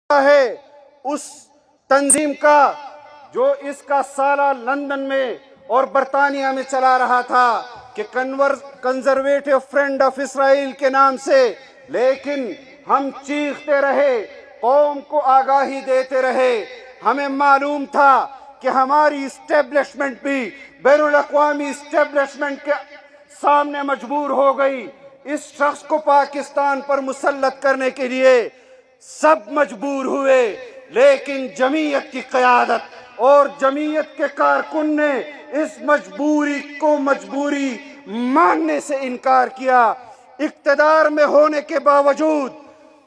ہے اس تنظیم کا جو اس کا سالہ لندن میں اور برطانیہ میں چلا رہا تھا کہ کنزرویٹو فرینڈ آف اسرائیل کے نام سے، لیکن ہم چیختے رہے، قوم کو آگاہی دیتے رہے۔ ہمیں معلوم تھا کہ ہماری اسٹیبلشمنٹ بھی بین الاقوامی اسٹیبلشمنٹ کے سامنے مجبور ہو گئی۔ اس شخص کو پاکستان پر مسلط کرنے کے لیے سب مجبور ہوئے، لیکن جمعیت کی قیادت اور جمعیت کے کارکن نے اس مجبوری کو مجبوری ماننے سے انکار کیا۔ اقتدار میں ہونے کے باوجود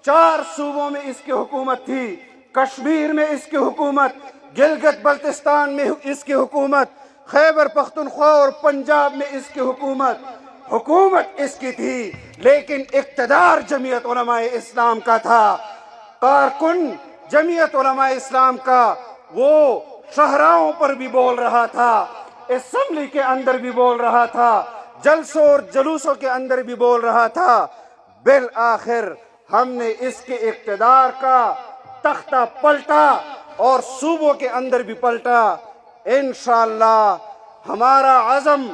4 صوبوں میں اس کی حکومت تھی، کشمیر میں اس کی حکومت، گلگت بلتستان میں اس کی حکومت، خیبر پختونخوا اور پنجاب میں اس کی حکومت اس کی تھی، لیکن اقتدار جمعیت علماء اسلام کا تھا۔ کارکن جمعیت علماء اسلام کا وہ شاہراہوں پر بھی بول رہا تھا، اسمبلی کے اندر بھی بول رہا تھا، جلسوں اور جلوسوں کے اندر بھی بول رہا تھا۔ بالآخر ہم نے اس کے اقتدار کا تختہ پلٹا اور صوبوں کے اندر بھی پلٹا۔ انشاءاللہ ہمارا عزم،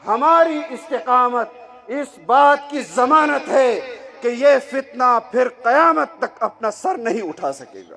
ہماری استقامت اس بات کی ضمانت ہے کہ یہ فتنہ پھر قیامت تک اپنا سر نہیں اٹھا سکے گا۔